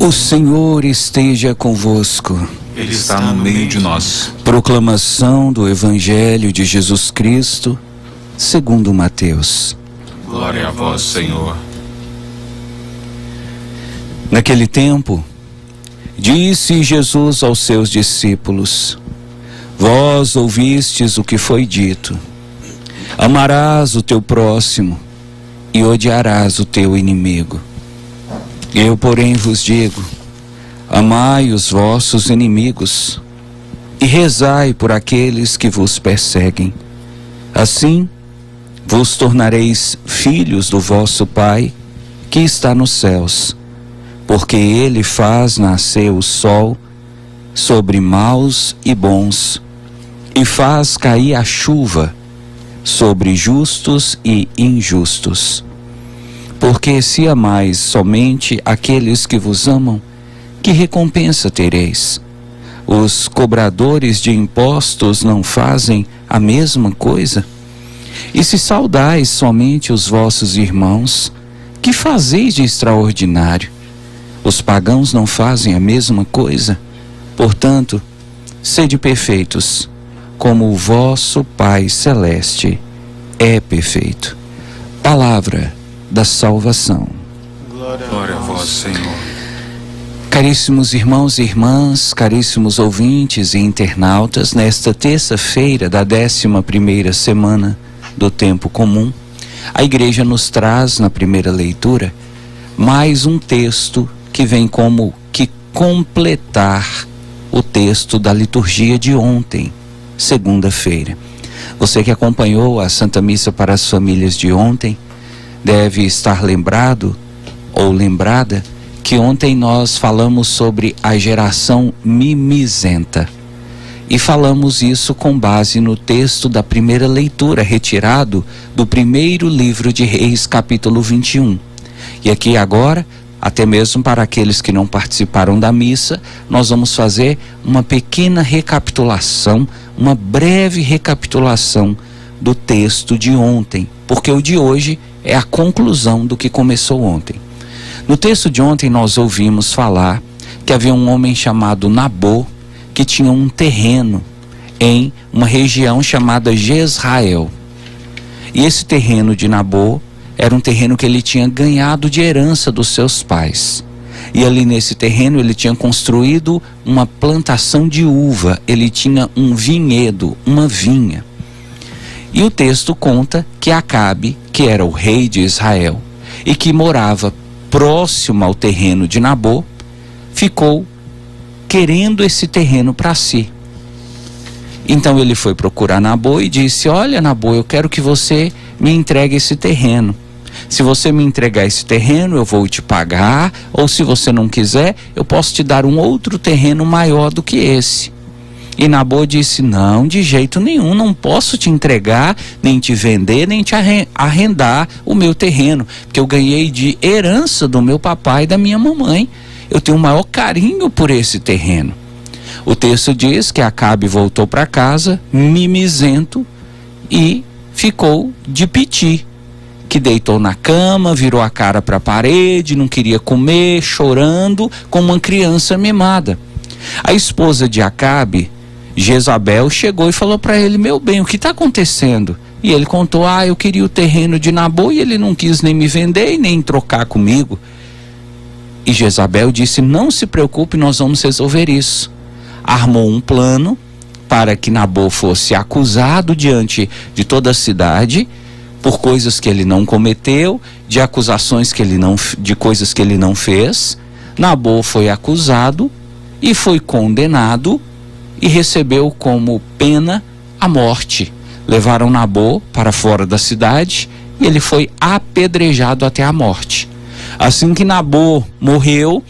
O Senhor esteja convosco. Ele está no meio de nós. Proclamação do Evangelho de Jesus Cristo, segundo Mateus. Glória a vós, Senhor. Naquele tempo, disse Jesus aos seus discípulos: Vós ouvistes o que foi dito: amarás o teu próximo e odiarás o teu inimigo. Eu, porém, vos digo: amai os vossos inimigos e rezai por aqueles que vos perseguem. Assim, vos tornareis filhos do vosso Pai que está nos céus, porque Ele faz nascer o sol sobre maus e bons, e faz cair a chuva sobre justos e injustos. Porque se amais somente aqueles que vos amam, que recompensa tereis? Os cobradores de impostos não fazem a mesma coisa? E se saudais somente os vossos irmãos, que fazeis de extraordinário? Os pagãos não fazem a mesma coisa? Portanto, sede perfeitos, como o vosso Pai Celeste é perfeito. Palavra da salvação. Glória a vós, Senhor. Caríssimos irmãos e irmãs, caríssimos ouvintes e internautas, nesta terça-feira da 11ª semana do tempo comum, a Igreja nos traz na primeira leitura mais um texto que vem como que completar o texto da liturgia de ontem, segunda-feira. Você que acompanhou a Santa Missa para as famílias de ontem deve estar lembrado ou lembrada que ontem nós falamos sobre a geração mimizenta. E falamos isso com base no texto da primeira leitura, retirado do primeiro livro de Reis, capítulo 21. E aqui agora, até mesmo para aqueles que não participaram da missa, nós vamos fazer uma pequena recapitulação, uma breve recapitulação do texto de ontem, porque o de hoje é a conclusão do que começou ontem. No texto de ontem nós ouvimos falar que havia um homem chamado Nabô, que tinha um terreno em uma região chamada Jezrael. E esse terreno de Nabô era um terreno que ele tinha ganhado de herança dos seus pais. E ali nesse terreno ele tinha construído uma plantação de uva, ele tinha um vinhedo, uma vinha. E o texto conta que Acabe, que era o rei de Israel e que morava próximo ao terreno de Nabô, ficou querendo esse terreno para si. Então ele foi procurar Nabô e disse: olha, Nabô, eu quero que você me entregue esse terreno. Se você me entregar esse terreno, eu vou te pagar, ou se você não quiser, eu posso te dar um outro terreno maior do que esse. E Nabô disse: não, de jeito nenhum, não posso te entregar, nem te vender, nem te arrendar o meu terreno, porque eu ganhei de herança do meu papai e da minha mamãe. Eu tenho o maior carinho por esse terreno. O texto diz que Acabe voltou para casa, mimizento, e ficou de piti, que deitou na cama, virou a cara para a parede, não queria comer, chorando, como uma criança mimada. A esposa de Acabe, Jezabel, chegou e falou para ele: meu bem, o que está acontecendo? E ele contou: eu queria o terreno de Nabô e ele não quis nem me vender e nem trocar comigo. E Jezabel disse: não se preocupe, nós vamos resolver isso. Armou um plano para que Nabô fosse acusado diante de toda a cidade por coisas que ele não cometeu, de acusações que ele não, de coisas que ele não fez. Nabô foi acusado e foi condenado e recebeu como pena a morte. Levaram Nabô para fora da cidade e ele foi apedrejado até a morte. Assim que Nabô morreu,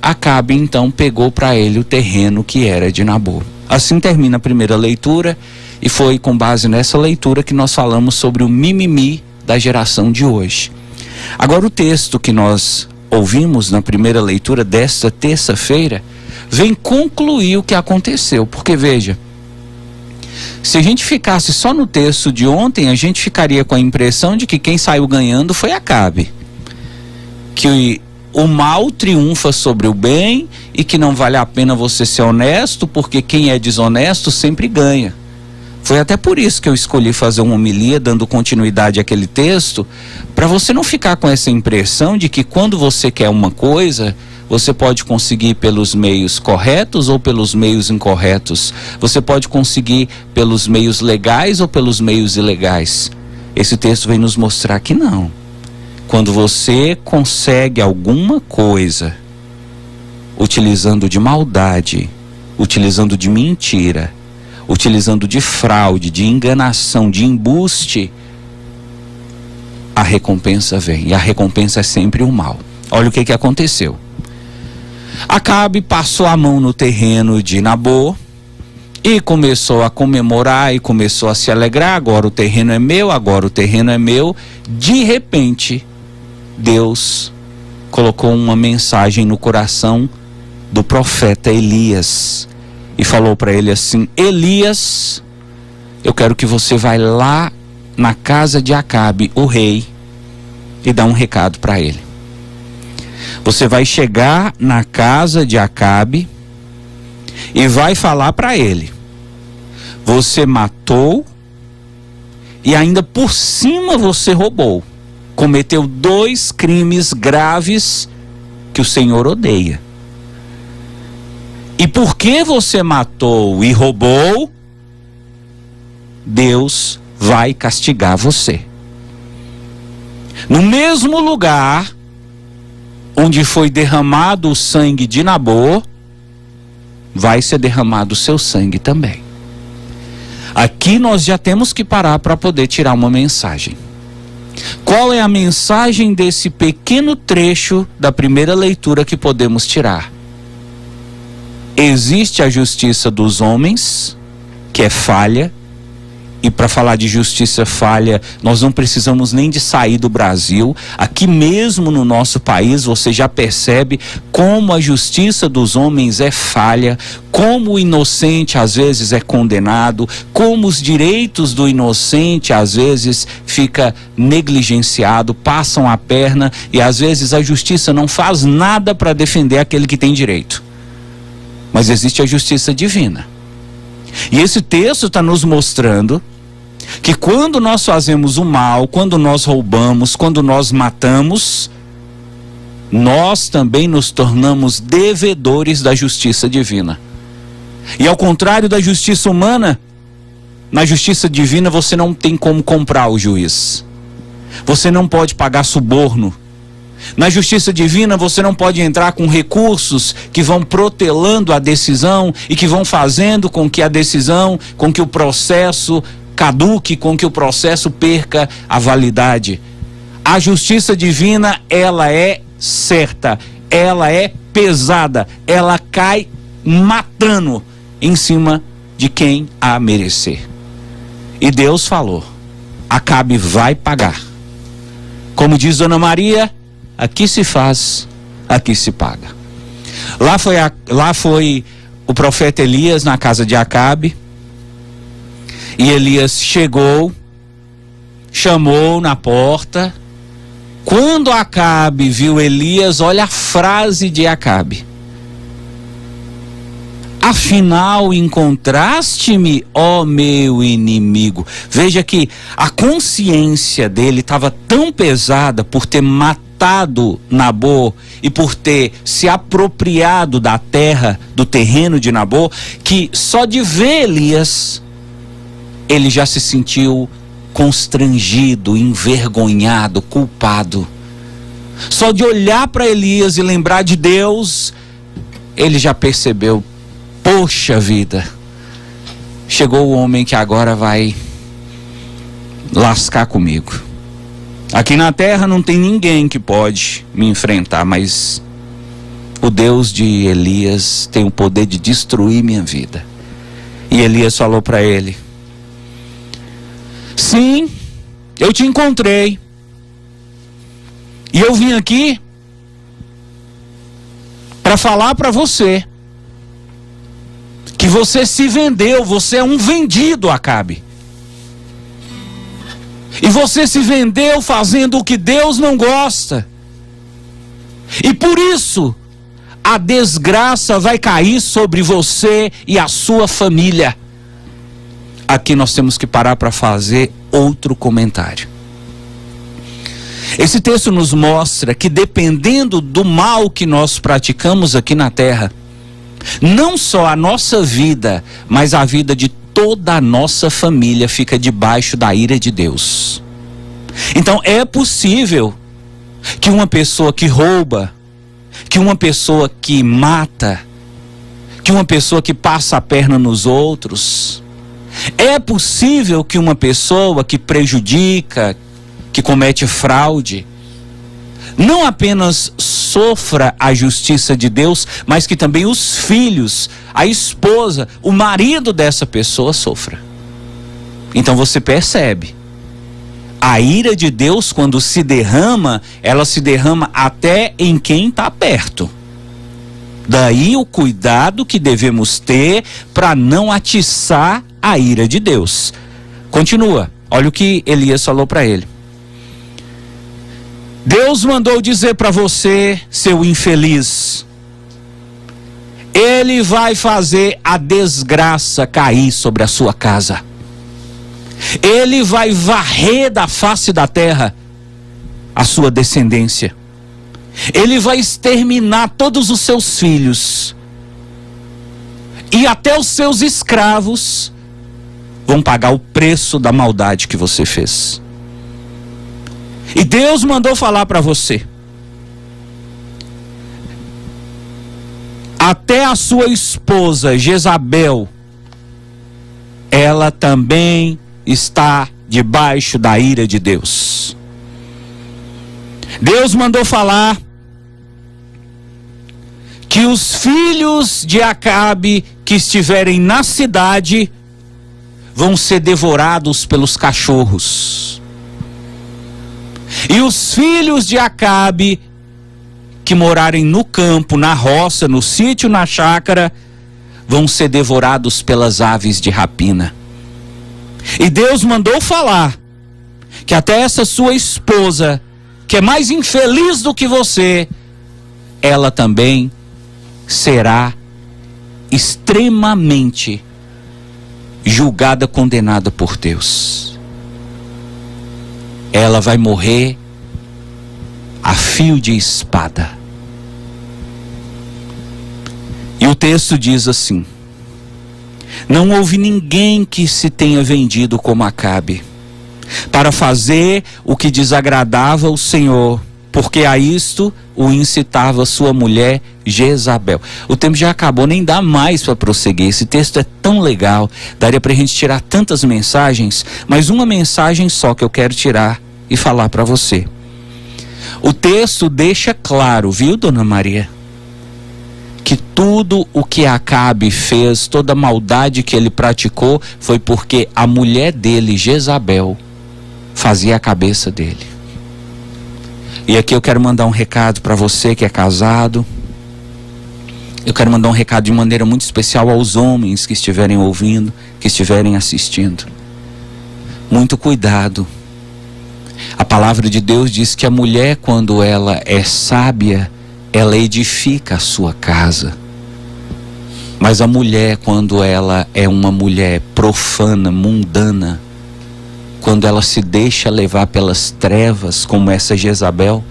Acabe então pegou para ele o terreno que era de Nabô. Assim termina a primeira leitura, e foi com base nessa leitura que nós falamos sobre o mimimi da geração de hoje. Agora o texto que nós ouvimos na primeira leitura desta terça-feira vem concluir o que aconteceu, porque veja, se a gente ficasse só no texto de ontem, a gente ficaria com a impressão de que quem saiu ganhando foi Acabe, que o mal triunfa sobre o bem e que não vale a pena você ser honesto, porque quem é desonesto sempre ganha. Foi até por isso que eu escolhi fazer uma homilia dando continuidade àquele texto, para você não ficar com essa impressão de que quando você quer uma coisa, você pode conseguir pelos meios corretos ou pelos meios incorretos. Você pode conseguir pelos meios legais ou pelos meios ilegais. Esse texto vem nos mostrar que não. Quando você consegue alguma coisa utilizando de maldade, utilizando de mentira, utilizando de fraude, de enganação, de embuste, a recompensa vem. E a recompensa é sempre o mal. Olha o que aconteceu. Acabe passou a mão no terreno de Nabô e começou a comemorar e começou a se alegrar. Agora o terreno é meu, agora o terreno é meu. De repente, Deus colocou uma mensagem no coração do profeta Elias e falou para ele assim: Elias, eu quero que você vá lá na casa de Acabe, o rei, e dá um recado para ele. Você vai chegar na casa de Acabe e vai falar para ele: você matou e ainda por cima você roubou. Cometeu 2 crimes graves que o Senhor odeia. E porque você matou e roubou, Deus vai castigar você. No mesmo lugar onde foi derramado o sangue de Nabô, vai ser derramado o seu sangue também. Aqui nós já temos que parar para poder tirar uma mensagem. Qual é a mensagem desse pequeno trecho da primeira leitura que podemos tirar? Existe a justiça dos homens, que é falha, e para falar de justiça falha, nós não precisamos nem de sair do Brasil. Aqui mesmo no nosso país você já percebe como a justiça dos homens é falha, como o inocente às vezes é condenado, como os direitos do inocente às vezes fica negligenciado, passam a perna e às vezes a justiça não faz nada para defender aquele que tem direito. Mas existe a justiça divina. E esse texto está nos mostrando que quando nós fazemos o mal, quando nós roubamos, quando nós matamos, nós também nos tornamos devedores da justiça divina. E ao contrário da justiça humana, na justiça divina você não tem como comprar o juiz. Você não pode pagar suborno. Na justiça divina você não pode entrar com recursos que vão protelando a decisão e que vão fazendo com que a decisão, com que o processo caduque, com que o processo perca a validade. A justiça divina, ela é certa, ela é pesada, ela cai matando em cima de quem a merecer. E Deus falou: Acabe vai pagar. Como diz Dona Maria, aqui se faz, aqui se paga. Lá foi o profeta Elias na casa de Acabe. E Elias chegou, chamou na porta. Quando Acabe viu Elias, olha a frase de Acabe: afinal encontraste-me, ó meu inimigo. Veja que a consciência dele estava tão pesada por ter matado Nabô e por ter se apropriado da terra, do terreno de Nabô, que só de ver Elias, ele já se sentiu constrangido, envergonhado, culpado. Só de olhar para Elias e lembrar de Deus, ele já percebeu: poxa vida, chegou o homem que agora vai lascar comigo. Aqui na terra não tem ninguém que pode me enfrentar, mas o Deus de Elias tem o poder de destruir minha vida. E Elias falou para ele: sim, eu te encontrei. E eu vim aqui para falar para você que você se vendeu, você é um vendido, Acabe. E você se vendeu fazendo o que Deus não gosta. E por isso, a desgraça vai cair sobre você e a sua família. Aqui nós temos que parar para fazer outro comentário. Esse texto nos mostra que, dependendo do mal que nós praticamos aqui na terra, não só a nossa vida, mas a vida de toda a nossa família fica debaixo da ira de Deus. Então é possível que uma pessoa que rouba, que uma pessoa que mata, que uma pessoa que passa a perna nos outros, é possível que uma pessoa que prejudica, que comete fraude, não apenas sofra a justiça de Deus, mas que também os filhos, a esposa, o marido dessa pessoa sofra. Então você percebe, a ira de Deus, quando se derrama, ela se derrama até em quem está perto. Daí o cuidado que devemos ter para não atiçar a ira de Deus. Continua, olha o que Elias falou para ele. Deus mandou dizer para você, seu infeliz, Ele vai fazer a desgraça cair sobre a sua casa. Ele vai varrer da face da terra a sua descendência. Ele vai exterminar todos os seus filhos. E até os seus escravos vão pagar o preço da maldade que você fez. E Deus mandou falar para você. Até a sua esposa Jezabel, ela também está debaixo da ira de Deus. Deus mandou falar que os filhos de Acabe que estiverem na cidade vão ser devorados pelos cachorros. E os filhos de Acabe que morarem no campo, na roça, no sítio, na chácara, vão ser devorados pelas aves de rapina. E Deus mandou falar que até essa sua esposa, que é mais infeliz do que você, ela também será extremamente julgada, condenada por Deus. Ela vai morrer a fio de espada. E o texto diz assim: não houve ninguém que se tenha vendido como Acabe, para fazer o que desagradava o Senhor, porque a isto o incitava sua mulher Jezabel. O tempo já acabou, nem dá mais para prosseguir. Esse texto é tão legal, daria para a gente tirar tantas mensagens, mas uma mensagem só que eu quero tirar e falar para você. O texto deixa claro, viu, dona Maria, que tudo o que Acabe fez, toda a maldade que ele praticou, foi porque a mulher dele, Jezabel, fazia a cabeça dele. E aqui eu quero mandar um recado para você que é casado. Eu quero mandar um recado de maneira muito especial aos homens que estiverem ouvindo, que estiverem assistindo. Muito cuidado. A palavra de Deus diz que a mulher, quando ela é sábia, ela edifica a sua casa. Mas a mulher, quando ela é uma mulher profana, mundana, quando ela se deixa levar pelas trevas, como essa Jezabel,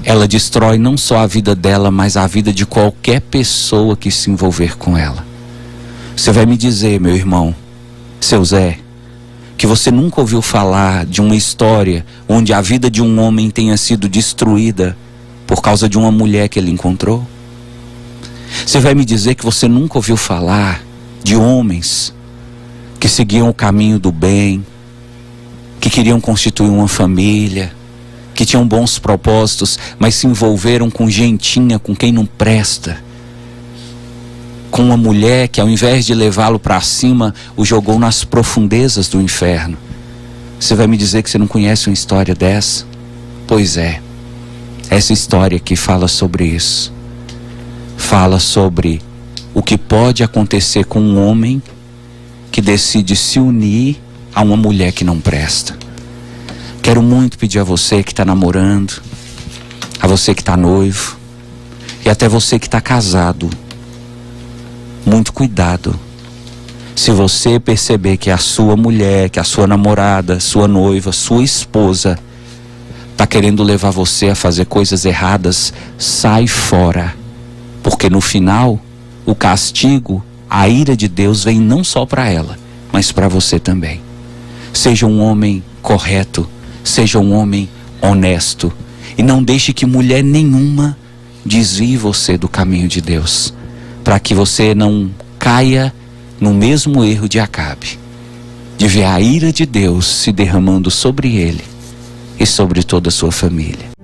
ela destrói não só a vida dela, mas a vida de qualquer pessoa que se envolver com ela. Você vai me dizer, meu irmão, seu Zé, que você nunca ouviu falar de uma história onde a vida de um homem tenha sido destruída por causa de uma mulher que ele encontrou? Você vai me dizer que você nunca ouviu falar de homens que seguiam o caminho do bem, que queriam constituir uma família, que tinham bons propósitos, mas se envolveram com gentinha, com quem não presta, com uma mulher que, ao invés de levá-lo para cima, o jogou nas profundezas do inferno? Você vai me dizer que você não conhece uma história dessa? Pois é, essa história aqui fala sobre isso. Fala sobre o que pode acontecer com um homem que decide se unir a uma mulher que não presta. Quero muito pedir a você que está namorando, a você que está noivo e até você que está casado. Muito cuidado. Se você perceber que a sua mulher, que a sua namorada, sua noiva, sua esposa está querendo levar você a fazer coisas erradas, sai fora. Porque no final, o castigo, a ira de Deus vem não só para ela, mas para você também. Seja um homem correto, seja um homem honesto. E não deixe que mulher nenhuma desvie você do caminho de Deus, para que você não caia no mesmo erro de Acabe, de ver a ira de Deus se derramando sobre ele e sobre toda a sua família.